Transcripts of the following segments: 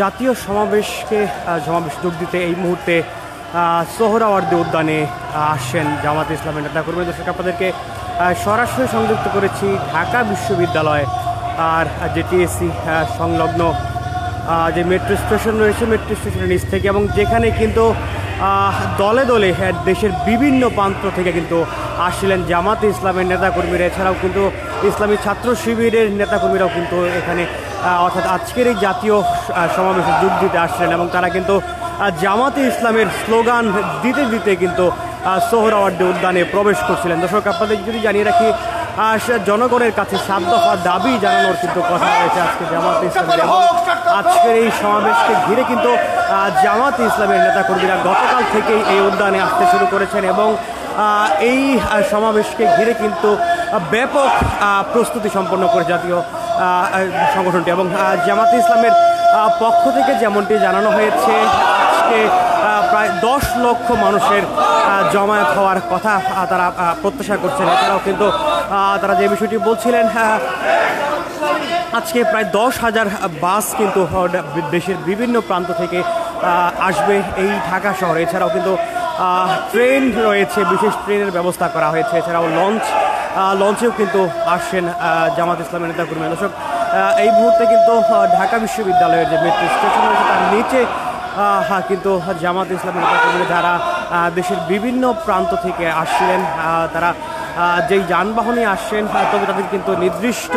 জাতীয় সমাবেশে যোগ দিতে এই মুহূর্তে সোহরাওয়ার্দী উদ্যানে আসছেন জামাত ইসলামের নেতাকর্মী। দর্শক, আপনাদেরকে সরাসরি সংযুক্ত করেছি ঢাকা বিশ্ববিদ্যালয় আর যে টিএসসি সংলগ্ন যে মেট্রো স্টেশন রয়েছে, মেট্রো স্টেশনের নিচ থেকে, এবং যেখানে কিন্তু দলে দলে দেশের বিভিন্ন প্রান্ত থেকে কিন্তু আসছিলেন জামাতে ইসলামের নেতাকর্মীরা। এছাড়াও কিন্তু ইসলামী ছাত্র শিবিরের নেতাকর্মীরাও কিন্তু এখানে অর্থাৎ আজকের এই জাতীয় সমাবেশে যোগ দিতে আসছিলেন, এবং তারা কিন্তু জামাতে ইসলামের স্লোগান দিতে দিতে কিন্তু সোহরাওয়ার্দী উদ্যানে প্রবেশ করছিলেন। দর্শক, আপনাদের যদি জানিয়ে রাখি, জনগণের কাছে 7 দফা দাবি জানানোর কিন্তু কথা রয়েছে আজকে জামাতে ইসলামের, এবং আজকের এই সমাবেশকে ঘিরে কিন্তু জামাতে ইসলামের নেতাকর্মীরা গতকাল থেকেই এই উদ্যানে আসতে শুরু করেছেন, এবং এই সমাবেশকে ঘিরে কিন্তু ব্যাপক প্রস্তুতি সম্পন্ন করে জাতীয় সংগঠনটি। এবং জামাতে ইসলামের পক্ষ থেকে যেমনটি জানানো হয়েছে, আজকে প্রায় 10 লক্ষ মানুষের জমায়েত হওয়ার কথা তারা প্রত্যাশা করছেন। এছাড়াও কিন্তু তারা যে বিষয়টি বলছিলেন, আজকে প্রায় 10,000 বাস কিন্তু দেশের বিভিন্ন প্রান্ত থেকে আসবে এই ঢাকা শহরে। এছাড়াও কিন্তু ট্রেন রয়েছে, বিশেষ ট্রেনের ব্যবস্থা করা হয়েছে। এছাড়াও লঞ্চেও কিন্তু আসছেন জামাত ইসলামের নেতাকর্মী। দর্শক, এই মুহূর্তে কিন্তু ঢাকা বিশ্ববিদ্যালয়ের যে মেট্রো স্টেশন রয়েছে তার নিচে কিন্তু জামাত ইসলামের নেতাকর্মীরা যারা দেশের বিভিন্ন প্রান্ত থেকে আসছিলেন, তারা যেই যানবাহনে আসছেন, তবে তাদের কিন্তু নির্দিষ্ট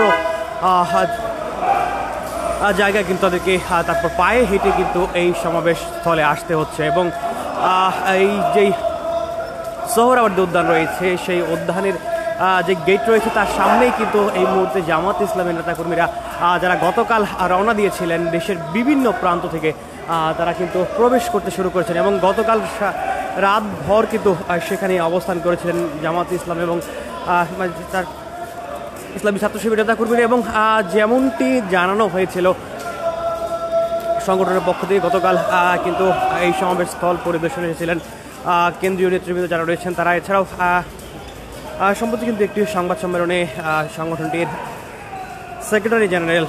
জায়গায় কিন্তু তাদেরকে তারপর পায়ে হেঁটে কিন্তু এই সমাবেশ স্থলে আসতে হচ্ছে। এবং এই যেই সোহরাওয়ার্দী উদ্যান রয়েছে, সেই উদ্যানের যে গেট রয়েছে তার সামনেই কিন্তু এই মুহূর্তে জামাত ইসলামের নেতাকর্মীরা যারা গতকাল রওনা দিয়েছিলেন দেশের বিভিন্ন প্রান্ত থেকে, তারা কিন্তু প্রবেশ করতে শুরু করেছেন, এবং গতকাল রাতভর কিন্তু সেখানে অবস্থান করেছিলেন জামাত ইসলাম এবং তার ইসলামী ছাত্র শিবির নেতাকর্মীরা। এবং যেমনটি জানানো হয়েছিল সংগঠনের পক্ষ থেকে, গতকাল কিন্তু এই সমাবেশ স্থল পরিদর্শনে এসেছিলেন কেন্দ্রীয় নেতৃবৃন্দ যারা রয়েছেন তারা। এছাড়াও সম্প্রতি কিন্তু একটি সংবাদ সম্মেলনে সংগঠনটির সেক্রেটারি জেনারেল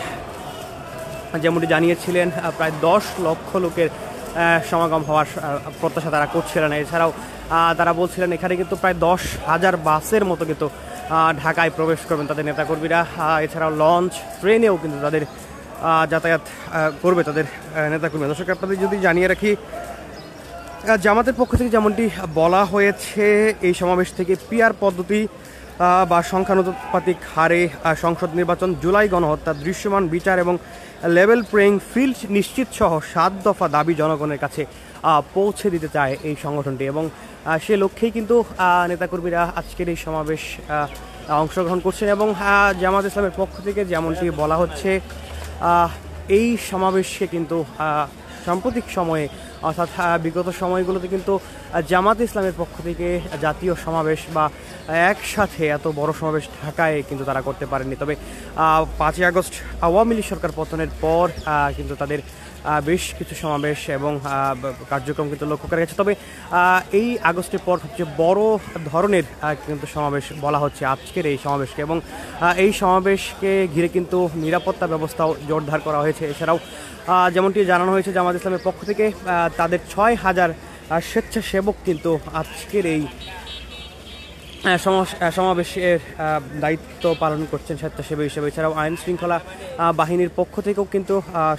যেমনটি জানিয়েছিলেন, প্রায় 10 লক্ষ লোকের সমাগম হওয়ার প্রত্যাশা তারা করছিলেন। এছাড়াও তারা বলছিলেন এখানে কিন্তু প্রায় 10,000 বাসের মতো কিন্তু ঢাকায় প্রবেশ করবেন তাদের নেতাকর্মীরা। এছাড়াও লঞ্চ, ট্রেনেও কিন্তু তাদের যাতায়াত করবে তাদের নেতাকর্মী। দর্শক, আপনাদের যদি জানিয়ে রাখি, জামাতের পক্ষ থেকে যেমনটি বলা হয়েছে, এই সমাবেশ থেকে পিআর পদ্ধতি বা সংখ্যানুপাতিক হারে সংসদ নির্বাচন, জুলাই গণহত্যা, দৃশ্যমান বিচার এবং লেভেল প্লেইং ফিল্ড নিশ্চিত সহ 7 দফা দাবি জনগণের কাছে পৌঁছে দিতে চায় এই সংগঠনটি। এবং সে লক্ষ্যেই কিন্তু নেতাকর্মীরা আজকের এই সমাবেশ অংশগ্রহণ করছেন। এবং জামাত ইসলামের পক্ষ থেকে যেমনটি বলা হচ্ছে, এই সমাবেশকে কিন্তু সাম্প্রতিক সময়ে অর্থাৎ বিগত সময়গুলোতে কিন্তু জামাত ইসলামের পক্ষ থেকে জাতীয় সমাবেশ বা একসাথে এত বড় সমাবেশ ঢাকায় কিন্তু তারা করতে পারেননি। তবে 5ই আগস্ট আওয়ামী লীগ সরকার পতনের পর কিন্তু তাদের বেশ কিছু সমাবেশ এবং কার্যক্রম কিন্তু লক্ষ্য করা গেছে। তবে এই আগস্টের পর সবচেয়ে বড় ধরনের কিন্তু সমাবেশ বলা হচ্ছে আজকের এই সমাবেশকে। এবং এই সমাবেশকে ঘিরে কিন্তু নিরাপত্তা ব্যবস্থাও জোরদার করা হয়েছে। এছাড়াও যেমনটি জানানো হয়েছে জামাত ইসলামের পক্ষ থেকে, তাদের 6,000 স্বেচ্ছাসেবক কিন্তু আজকের এই সমাবেশের দায়িত্ব পালন করছেন স্বেচ্ছাসেবী হিসেবে। এছাড়াও আইন শৃঙ্খলা বাহিনীর পক্ষ থেকেও কিন্তু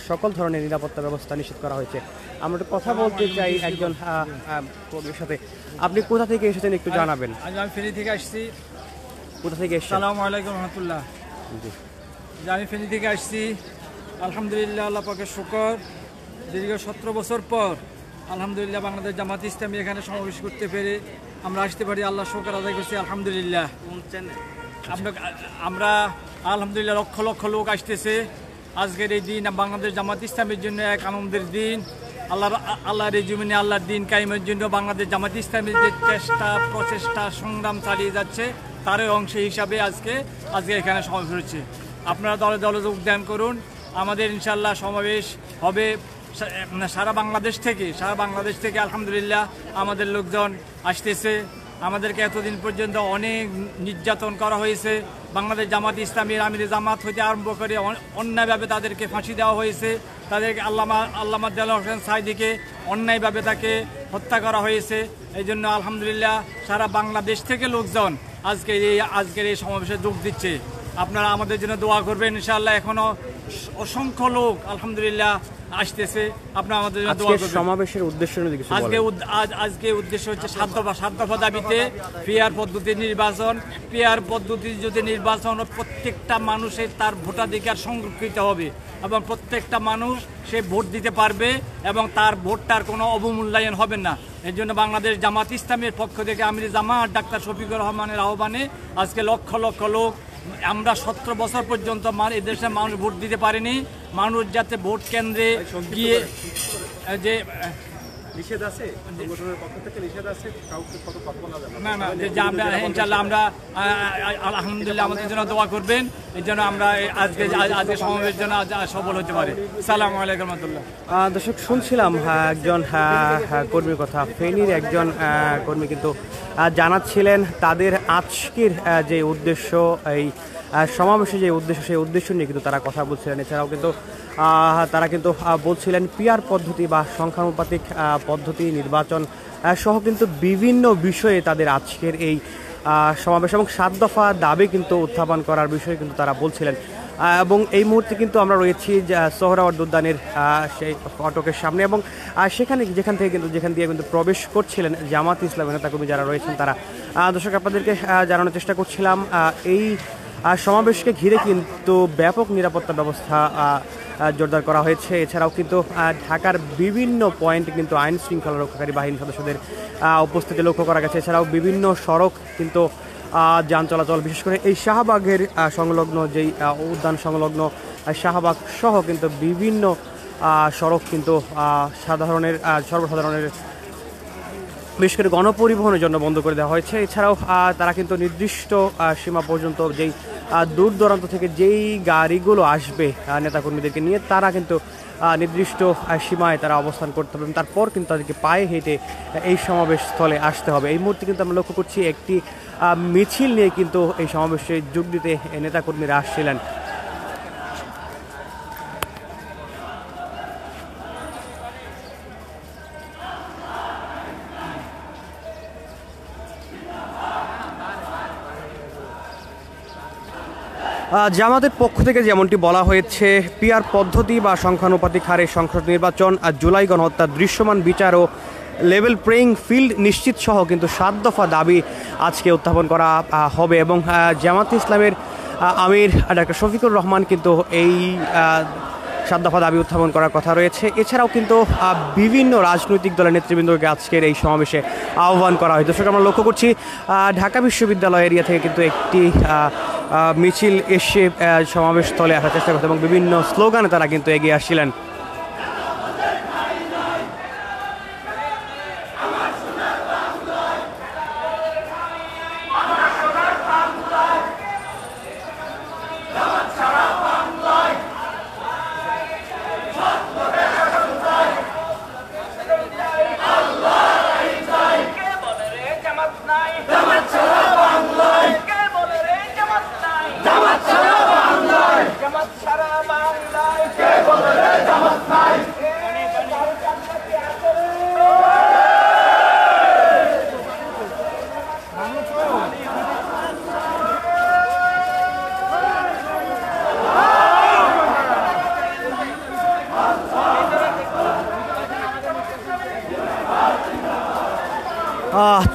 সকল ধরনের নিরাপত্তা ব্যবস্থা নিশ্চিত করা হয়েছে। আমরা একটু কথা বলতে চাই একজন কর্মীর সাথে। আপনি কোথা থেকে এসেছেন একটু জানাবেন? আমি ফেনী থেকে আসছি। কোথা থেকে এসেছেন? আসসালামু আলাইকুম রহমতুল্লাহ। আমি ফেনী থেকে আসছি। আলহামদুলিল্লাহ, আল্লাহ পাকের শুকর, দীর্ঘ 17 বছর পর আলহামদুলিল্লাহ বাংলাদেশ জামাত ইসলামী এখানে সমাবেশ করতে পেরে আমরা আসতে পারি, আল্লাহ শুকর আদায় করছি আলহামদুলিল্লাহ। আমরা আলহামদুলিল্লাহ লক্ষ লক্ষ লোক আসতেছে। আজকের এই দিন বাংলাদেশ জামাত ইসলামের জন্য এক আনন্দের দিন। আল্লাহর এই জমিনে আল্লাহর দিন কায়েমের জন্য বাংলাদেশ জামাত ইসলামের যে প্রচেষ্টা সংগ্রাম চালিয়ে যাচ্ছে তারই অংশ হিসাবে আজকে এখানে সমাবেশ হচ্ছে। আপনারা দলে দলে যোগদান করুন। আমাদের ইনশাল্লাহ সমাবেশ হবে সারা বাংলাদেশ থেকে আলহামদুলিল্লাহ আমাদের লোকজন আসতেছে। আমাদেরকে এতদিন পর্যন্ত অনেক নির্যাতন করা হয়েছে, বাংলাদেশ জামাত ইসলামীর আমির জামাত হইতে আরম্ভ করে অন্যায়ভাবে তাদেরকে ফাঁসি দেওয়া হয়েছে। তাদেরকে আল্লামা দেলোয়ার হোসেন সাঈদীকে অন্যায়ভাবে তাকে হত্যা করা হয়েছে। এই জন্য আলহামদুলিল্লাহ সারা বাংলাদেশ থেকে লোকজন আজকের এই সমাবেশে যোগ দিচ্ছে। আপনারা আমাদের জন্য দোয়া করবেন ইনশাআল্লাহ। এখনও অসংখ্য লোক আলহামদুলিল্লাহ আসতেছে, আপনারা আমাদের জন্য দোয়া করবেন। সমাবেশের উদ্দেশ্য আজকে উদ্দেশ্য হচ্ছে 7 দফা দাবিতে পিআর পদ্ধতির নির্বাচন। পিআর পদ্ধতির যদি নির্বাচন প্রত্যেকটা মানুষের তার ভোটাধিকার সংরক্ষিত হবে এবং প্রত্যেকটা মানুষ সে ভোট দিতে পারবে এবং তার ভোটটার কোনো অবমূল্যায়ন হবে না। এর জন্য বাংলাদেশ জামাত ইসলামের পক্ষ থেকে আমির জামাত ডাক্তার শফিকুর রহমানের আহ্বানে আজকে লক্ষ লক্ষ লোক, আমরা 17 বছর পর্যন্ত এদেশের মানুষ ভোট দিতে পারেনি। মানুষ যাতে ভোট কেন্দ্রে গিয়ে যে নিষেধ আছে, সংগঠনের পক্ষ থেকে নিষেধ আছে, কাউকে কত কথা বলা যাবে না না, যে আমরা ইনশাআল্লাহ আমরা আলহামদুলিল্লাহ আমাদের জন্য দোয়া করবেন। এই জন্য আমরা আজকে সমাবেশের জন্য সফল হতে পারি। আসসালামু আলাইকুম রহমতুল্লাহ। দর্শক, শুনছিলাম একজন কর্মীর কথা। ফেনীর একজন কর্মী কিন্তু জানাচ্ছিলেন তাদের আজকের যে উদ্দেশ্য, এই সমাবেশে যে উদ্দেশ্য, সেই উদ্দেশ্য নিয়ে কিন্তু তারা কথা বলছিলেন। এছাড়াও কিন্তু তারা কিন্তু বলছিলেন পিআর পদ্ধতি বা সংখ্যানুপাতিক পদ্ধতি নির্বাচন সহ কিন্তু বিভিন্ন বিষয়ে তাদের আজকের এই সমাবেশ এবং 7 দফা দাবি কিন্তু উত্থাপন করার বিষয়ে কিন্তু তারা বলছিলেন। এবং এই মুহূর্তে কিন্তু আমরা রয়েছি সোহরাওয়ার্দী উদ্যানের সেই ফটকের সামনে এবং যেখান দিয়ে কিন্তু প্রবেশ করছিলেন জামাত ইসলামী নেতাকর্মী যারা রয়েছেন তারা। দর্শক, আপনাদেরকে জানানোর চেষ্টা করছিলাম এই সমাবেশকে ঘিরে কিন্তু ব্যাপক নিরাপত্তা ব্যবস্থা জোরদার করা হয়েছে। এছাড়াও কিন্তু ঢাকার বিভিন্ন পয়েন্টে কিন্তু আইন শৃঙ্খলা রক্ষাকারী বাহিনী সদস্যদের উপস্থিতি লক্ষ্য করা গেছে। এছাড়াও বিভিন্ন সড়ক কিন্তু যান চলাচল, বিশেষ করে এই শাহবাগের সংলগ্ন যেই উদ্যান সংলগ্ন শাহবাগ সহ কিন্তু বিভিন্ন সড়ক কিন্তু সর্বসাধারণের বিশেষ করে গণপরিবহনের জন্য বন্ধ করে দেওয়া হয়েছে। এছাড়াও তারা কিন্তু নির্দিষ্ট সীমা পর্যন্ত যেই দূর দূরান্ত থেকে যেই গাড়িগুলো আসবে নেতাকর্মীদেরকে নিয়ে, তারা কিন্তু নির্দিষ্ট সীমায় তারা অবস্থান করতে হবে। তারপর কিন্তু তাদেরকে পায়ে হেঁটে এই সমাবেশ স্থলে আসতে হবে। এই মুহূর্তে কিন্তু আমরা লক্ষ্য করছি একটি মিছিল নিয়ে কিন্তু এই সমাবেশে যোগ দিতে নেতাকর্মীরা আসছিলেন। জামাতের পক্ষ থেকে যেমনটি বলা হয়েছে, পিআর পদ্ধতি বা সংখ্যানুপাতিক হারে সংসদ নির্বাচন, জুলাই গণহত্যার দৃশ্যমান বিচার ও লেভেল প্লেইং ফিল্ড নিশ্চিত সহ কিন্তু 7 দফা দাবি আজকে উত্থাপন করা হবে এবং জামাত ইসলামের আমির ডাক্তার শফিকুর রহমান কিন্তু এই 7 দফা দাবি উত্থাপন করার কথা রয়েছে। এছাড়াও কিন্তু বিভিন্ন রাজনৈতিক দলের নেতৃবৃন্দকে আজকের এই সমাবেশে আহ্বান করা হয়। দর্শক, আমরা লক্ষ্য করছি ঢাকা বিশ্ববিদ্যালয় এরিয়া থেকে কিন্তু একটি মিছিল এসে সমাবেশ স্থলে আসার চেষ্টা করছে এবং বিভিন্ন স্লোগানে তারা কিন্তু এগিয়ে আসছিলেন।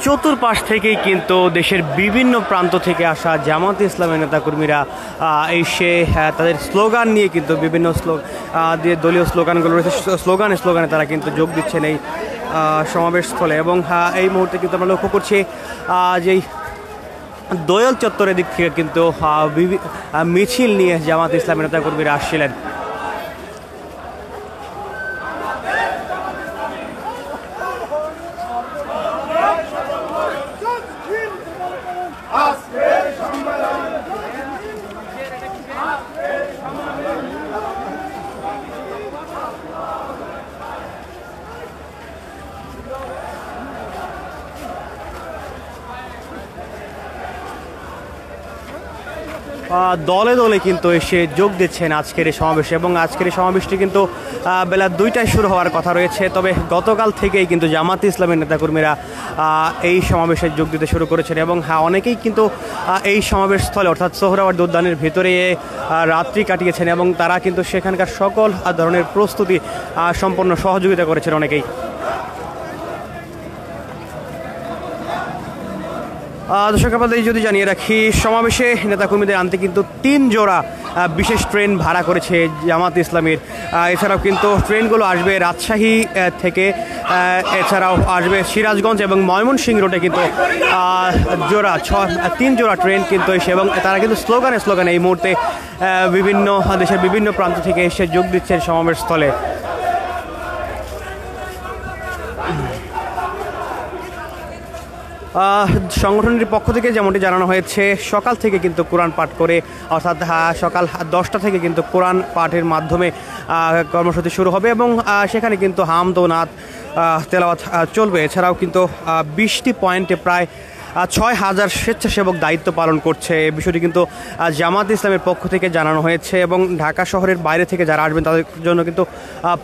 চতুর্পাশ থেকেই কিন্তু দেশের বিভিন্ন প্রান্ত থেকে আসা জামাত ইসলামের নেতাকর্মীরা এসে তাদের স্লোগান নিয়ে কিন্তু বিভিন্ন দলীয় স্লোগানগুলো রয়েছে, স্লোগানে তারা কিন্তু যোগ দিচ্ছেন এই সমাবেশ স্থলে। এবং এই মুহূর্তে কিন্তু আমরা লক্ষ্য করছি যেই দোয়েল চত্বরের দিক থেকে কিন্তু মিছিল নিয়ে জামাত ইসলামের নেতাকর্মীরা আসছিলেন। দলে দলে কিন্তু এসে যোগ দিচ্ছেন আজকের এই সমাবেশে, এবং আজকের এই সমাবেশটি কিন্তু বেলা 2টায় শুরু হওয়ার কথা রয়েছে। তবে গতকাল থেকেই কিন্তু জামাতে ইসলামের নেতাকর্মীরা এই সমাবেশে যোগ দিতে শুরু করেছেন, এবং অনেকেই কিন্তু এই সমাবেশ স্থলে অর্থাৎ সোহরাওয়ার্দী উদ্যানের ভিতরে রাত্রি কাটিয়েছেন, এবং তারা কিন্তু সেখানকার সকল ধরনের প্রস্তুতি সম্পন্ন সহযোগিতা করেছেন অনেকেই। দর্শক আপনাদের যদি জানিয়ে রাখি, সমাবেশে নেতাকর্মীদের আনতে কিন্তু 3 জোড়া বিশেষ ট্রেন ভাড়া করেছে জামাত ইসলামীর। এছাড়াও কিন্তু ট্রেনগুলো আসবে রাজশাহী থেকে, এছাড়াও আসবে সিরাজগঞ্জ এবং ময়মনসিংহ রোডে কিন্তু 3 জোড়া ট্রেন কিন্তু এসে, এবং তারা কিন্তু স্লোগানে এই মুহূর্তে বিভিন্ন দেশের বিভিন্ন প্রান্ত থেকে এসে যোগ দিচ্ছেন সমাবেশ স্থলে। সংগঠনটির পক্ষ থেকে যেমনটি জানানো হয়েছে, সকাল থেকে কিন্তু কোরআন পাঠ করে, অর্থাৎ সকাল 10টা থেকে কিন্তু কোরআন পাঠের মাধ্যমে কর্মসূচি শুরু হবে, এবং সেখানে কিন্তু হামদ ও নাত তেলাওয়াত চলবে। এছাড়াও কিন্তু 20টি পয়েন্টে প্রায় 6000 স্বেচ্ছাসেবক দায়িত্ব পালন করছে। এই বিষয়টি কিন্তু জামাত ইসলামের পক্ষ থেকে জানানো হয়েছে, এবং ঢাকা শহরের বাইরে থেকে যারা আসবেন তাদের জন্য কিন্তু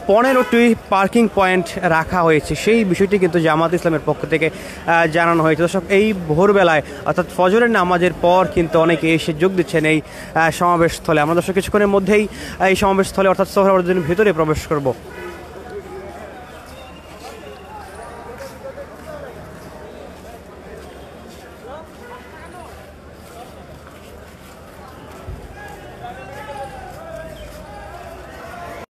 15টি পার্কিং পয়েন্ট রাখা হয়েছে। সেই বিষয়টি কিন্তু জামাত ইসলামের পক্ষ থেকে জানানো হয়েছে। দর্শক, এই ভোরবেলায় অর্থাৎ ফজরের নামাজের পর কিন্তু অনেকে এসে যোগ দিচ্ছেন এই সমাবেশ স্থলে। আমরা দর্শক কিছুক্ষণের মধ্যেই এই সমাবেশ স্থলে অর্থাৎ সোহরাওয়ার্দীর ভিতরে প্রবেশ করব।